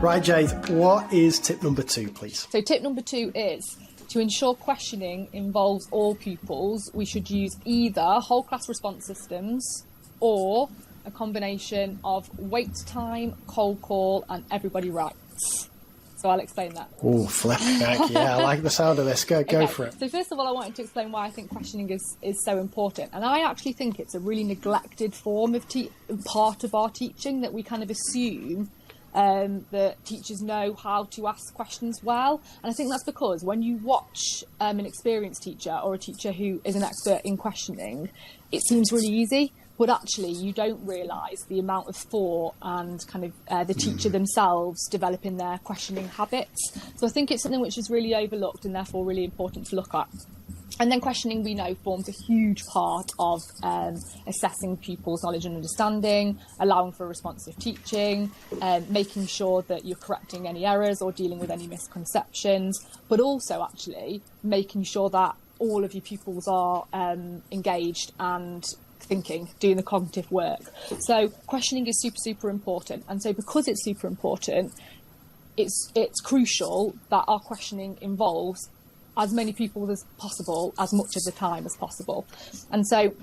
Right, Jade, what is tip number 2, please? So tip number 2 is, to ensure questioning involves all pupils, we should use either whole class response systems or a combination of wait time, cold call, and everybody writes. So I'll explain that. Oh, flipping heck, yeah, I like the sound of this. Go for it. So first of all, I wanted to explain why I think questioning is so important. And I actually think it's a really neglected form of part of our teaching, that we kind of assume that teachers know how to ask questions well. And I think that's because when you watch an experienced teacher or a teacher who is an expert in questioning, it seems really easy. But actually, you don't realise the amount of thought and kind of the teacher themselves developing their questioning habits. So I think it's something which is really overlooked and therefore really important to look at. And then questioning, we know, forms a huge part of assessing pupils' knowledge and understanding, allowing for responsive teaching, making sure that you're correcting any errors or dealing with any misconceptions, but also actually making sure that all of your pupils are engaged and thinking, doing the cognitive work. So questioning is super, super important. And so because it's super important, it's crucial that our questioning involves as many people as possible, as much of the time as possible. And so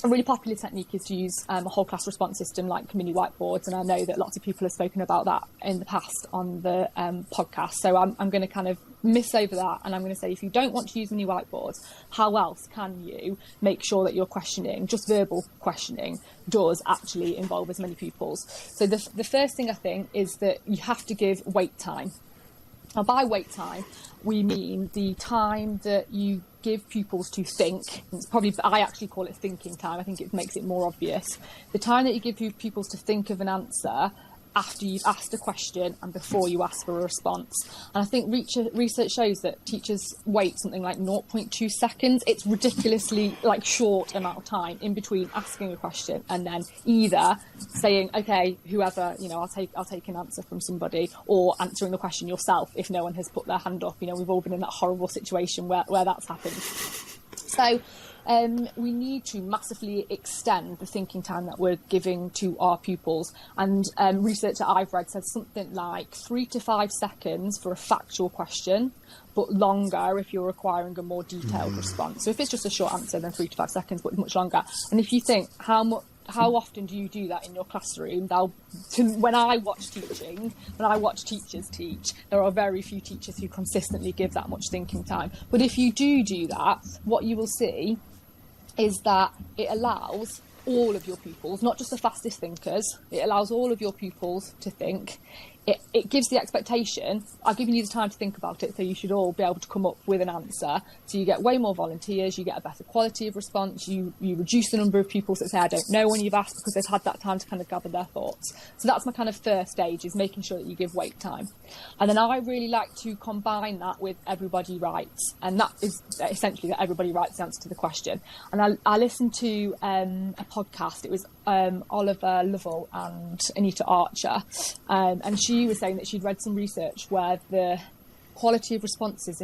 a really popular technique is to use a whole class response system like mini whiteboards. And I know that lots of people have spoken about that in the past on the podcast. So I'm going to kind of miss over that. And I'm going to say, if you don't want to use mini whiteboards, how else can you make sure that your questioning, just verbal questioning, does actually involve as many pupils? So the first thing I think is that you have to give wait time. Now, by wait time, we mean the time that you give pupils to think. It's probably, I actually call it thinking time. I think it makes it more obvious. The time that you give pupils to think of an answer after you've asked a question and before you ask for a response. And I think research shows that teachers wait something like 0.2 seconds. It's ridiculously short amount of time in between asking a question and then either saying, okay, whoever, I'll take an answer from somebody, or answering the question yourself if no one has put their hand up. We've all been in that horrible situation where that's happened. So we need to massively extend the thinking time that we're giving to our pupils. And research that I've read says something like 3 to 5 seconds for a factual question, but longer if you're requiring a more detailed response. So if it's just a short answer, then 3 to 5 seconds, but much longer. And if you think, how often do you do that in your classroom? When I watch teachers teach, there are very few teachers who consistently give that much thinking time. But if you do that, what you will see is that it allows all of your pupils, not just the fastest thinkers, it allows all of your pupils to think. It gives the expectation, I've given you the time to think about it, so you should all be able to come up with an answer. So you get way more volunteers, you get a better quality of response, you reduce the number of pupils that say, I don't know, when you've asked, because they've had that time to kind of gather their thoughts. So that's my kind of first stage, is making sure that you give wait time. And then I really like to combine that with everybody writes. And that is essentially that everybody writes the answer to the question. And I listened to a podcast. It was Oliver Lovell and Anita Archer. And she was saying that she'd read some research where the quality of responses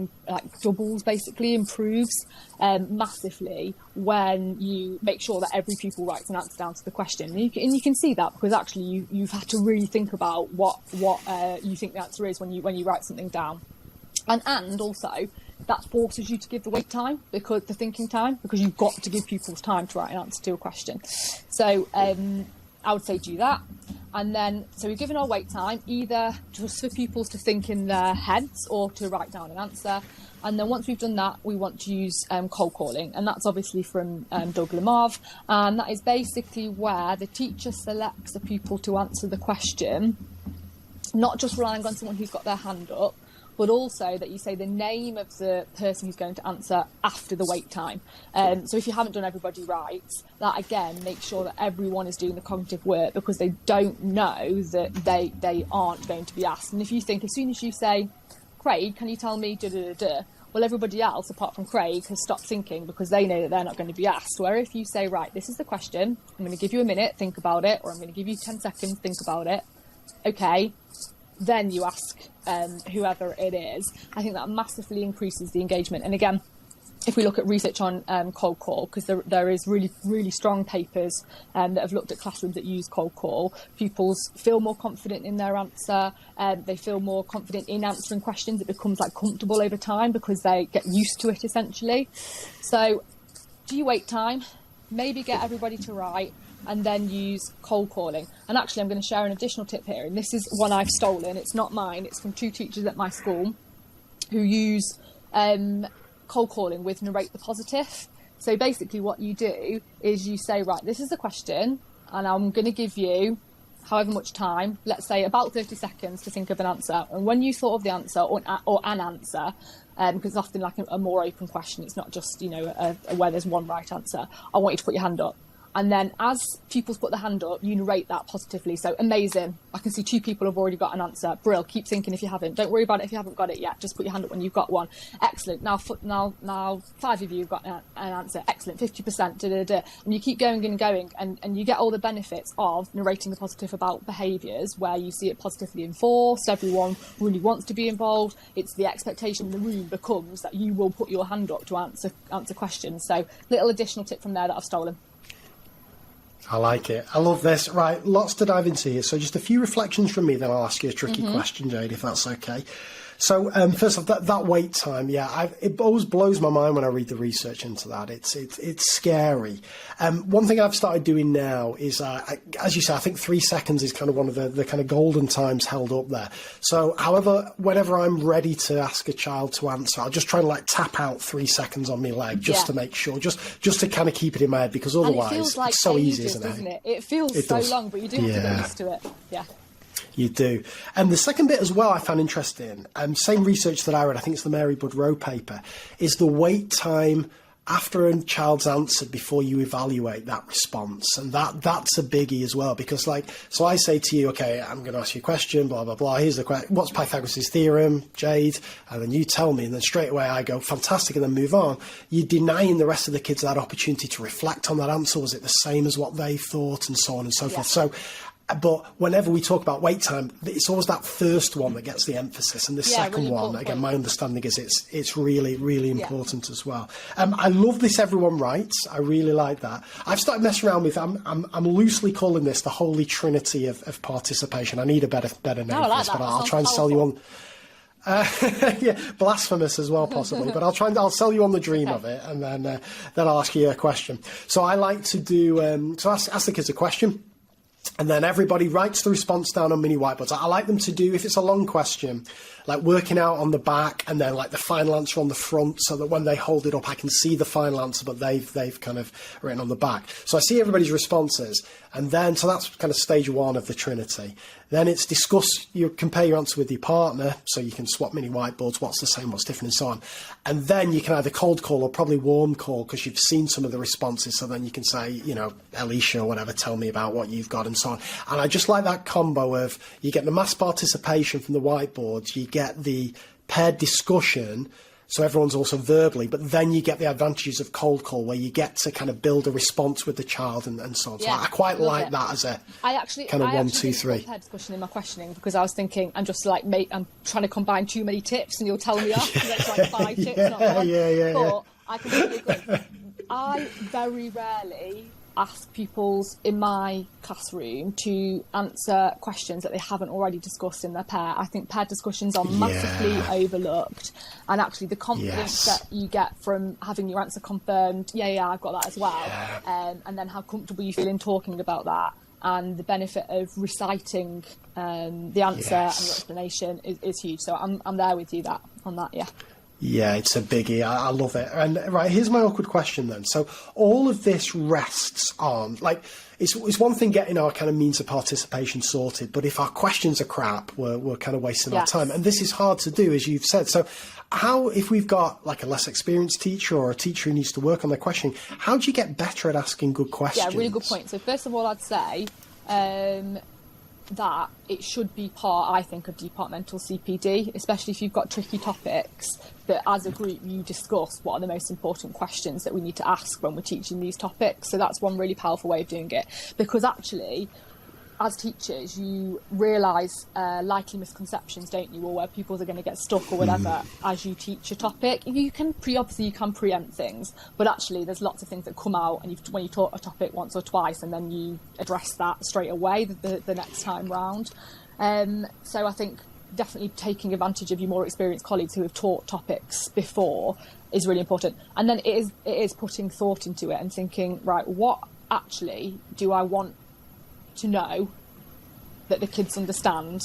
doubles, basically improves massively when you make sure that every pupil writes an answer down to the question. And you can see that because actually you've had to really think about what you think the answer is when you write something down. And also that forces you to give the wait time, because the thinking time, because you've got to give pupils time to write an answer to a question. So I would say do that. And then, so we've given our wait time, either just for pupils to think in their heads or to write down an answer. And then once we've done that, we want to use cold calling. And that's obviously from Doug Lemov. And that is basically where the teacher selects a pupil to answer the question, not just relying on someone who's got their hand up, but also that you say the name of the person who's going to answer after the wait time. So if you haven't done everybody writes, that again makes sure that everyone is doing the cognitive work, because they don't know that they aren't going to be asked. And if you think, as soon as you say, Craig, can you tell me da-da-da-da, well, everybody else apart from Craig has stopped thinking because they know that they're not going to be asked. Where if you say, right, this is the question, I'm going to give you a minute, think about it, or I'm going to give you 10 seconds, think about it. Okay, then you ask whoever it is. I think that massively increases the engagement. And again, if we look at research on cold call, because there is really, really strong papers that have looked at classrooms that use cold call, pupils feel more confident in their answer. They feel more confident in answering questions. It becomes like comfortable over time because they get used to it, essentially. So do you wait time? Maybe get everybody to write and then use cold calling. And actually, I'm going to share an additional tip here. And this is one I've stolen. It's not mine. It's from 2 teachers at my school who use cold calling with narrate the positive. So basically what you do is you say, right, this is the question and I'm going to give you however much time, let's say about 30 seconds to think of an answer. And when you thought of the answer or an answer, because it's often like a more open question, it's not just, where there's one right answer, I want you to put your hand up. And then as pupils put their hand up, you narrate that positively. So amazing. I can see 2 people have already got an answer. Brill. Keep thinking if you haven't. Don't worry about it if you haven't got it yet. Just put your hand up when you've got one. Excellent. Now 5 of you have got an answer. Excellent. 50%. And you keep going and going. And you get all the benefits of narrating the positive about behaviours where you see it positively enforced. Everyone really wants to be involved. It's the expectation in the room becomes that you will put your hand up to answer questions. So little additional tip from there that I've stolen. I like it. I love this. Right, lots to dive into here. So just a few reflections from me, then I'll ask you a tricky question, Jade, if that's okay. So first off, that wait time, it always blows my mind when I read the research into that. It's scary. One thing I've started doing now is, as you say, I think 3 seconds is kind of one of the kind of golden times held up there. So whenever I'm ready to ask a child to answer, I'll just try and like tap out 3 seconds on my leg just to make sure, just to kind of keep it in my head, because otherwise it's so easy, isn't it? It feels so long, but you do have to get used to it. Yeah. You do. And the second bit as well I found interesting, same research that I read, I think it's the Mary Budd-Rowe paper, is the wait time after a child's answered before you evaluate that response. And that's a biggie as well, because so I say to you, okay, I'm going to ask you a question, blah, blah, blah. Here's the question. What's Pythagoras' theorem, Jade? And then you tell me, and then straight away I go, fantastic, and then move on. You're denying the rest of the kids that opportunity to reflect on that answer. Was it the same as what they thought, and so on and so forth. So, but whenever we talk about wait time, it's always that first one that gets the emphasis, and the second really one, again, my understanding is it's really, really important as well. I love this everyone writes. I really like that. I've started messing around with, I'm loosely calling this the holy trinity of participation. I need a better name for this, but I'll try and sell you on. Blasphemous as well, possibly, but I'll sell you on the dream of it, and then I'll ask you a question. So I like to do, ask the kids a question. And then everybody writes the response down on mini whiteboards. I like them to do, if it's a long question, like working out on the back and then like the final answer on the front, so that when they hold it up, I can see the final answer, but they've kind of written on the back. So I see everybody's responses. And then, so that's kind of stage 1 of the Trinity. Then it's you compare your answer with your partner, so you can swap mini whiteboards, what's the same, what's different, and so on. And then you can either cold call or probably warm call, because you've seen some of the responses, so then you can say, Alicia or whatever, tell me about what you've got, and so on. And I just like that combo of, you get the mass participation from the whiteboards, you get the paired discussion, so everyone's also verbally, but then you get the advantages of cold call, where you get to kind of build a response with the child and so on. So I quite like that as a kind of 1, 2, 3. I discussion in my questioning, because I was thinking, I'm trying to combine too many tips, and you'll tell me off. It's like 5 tips, not one. But I completely agree. I very rarely ask pupils in my classroom to answer questions that they haven't already discussed in their pair. I think paired discussions are massively overlooked, and actually the confidence that you get from having your answer confirmed, I've got that as well, and then how comfortable you feel in talking about that, and the benefit of reciting the answer and your explanation is huge. So I'm there with you on that. Yeah, it's a biggie. I love it. And right, here's my awkward question then. So all of this rests on, it's one thing getting our kind of means of participation sorted, but if our questions are crap, we're kind of wasting our time. And this is hard to do, as you've said. So if we've got like a less experienced teacher or a teacher who needs to work on their questioning, how do you get better at asking good questions? Yeah, really good point. So first of all, I'd say that it should be part, I think, of departmental CPD, especially if you've got tricky topics, that as a group you discuss what are the most important questions that we need to ask when we're teaching these topics. So that's one really powerful way of doing it, because actually as teachers, you realise likely misconceptions, don't you, or where pupils are going to get stuck or whatever as you teach a topic. You can preempt things, but actually there's lots of things that come out, and when you taught a topic once or twice, and then you address that straight away the next time round. So I think definitely taking advantage of your more experienced colleagues who have taught topics before is really important. And then it is putting thought into it and thinking, right, what actually do I want to know that the kids understand,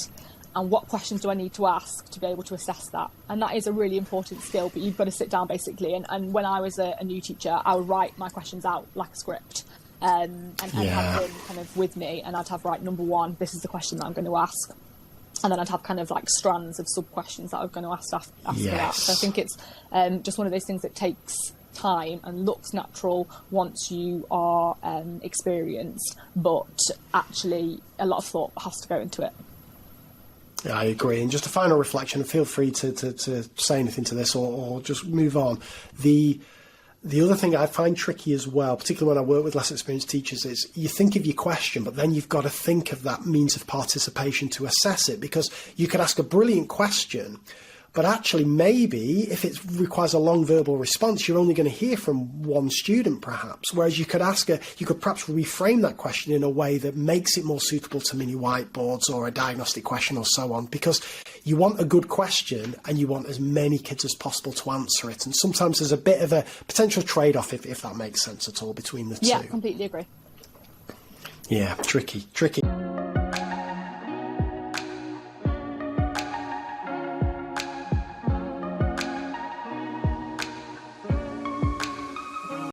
and what questions do I need to ask to be able to assess that? And that is a really important skill, but you've got to sit down basically. And when I was a new teacher, I would write my questions out like a script, and have them kind of with me, and I'd have, right, number one, this is the question that I'm going to ask. And then I'd have kind of like strands of sub-questions that I'm going to ask after that. So I think it's just one of those things that takes time and looks natural once you are experienced, but actually a lot of thought has to go into it. Yeah, I agree. And just a final reflection, and feel free to say anything to this or just move on. The other thing I find tricky as well, particularly when I work with less experienced teachers, is you think of your question, but then you've got to think of that means of participation to assess it, because you could ask a brilliant question, but actually maybe if it requires a long verbal response, you're only going to hear from one student perhaps, whereas you could perhaps reframe that question in a way that makes it more suitable to mini whiteboards or a diagnostic question or so on, because you want a good question and you want as many kids as possible to answer it. And sometimes there's a bit of a potential trade-off, if that makes sense at all, between the two. Yeah, completely agree. Yeah, tricky.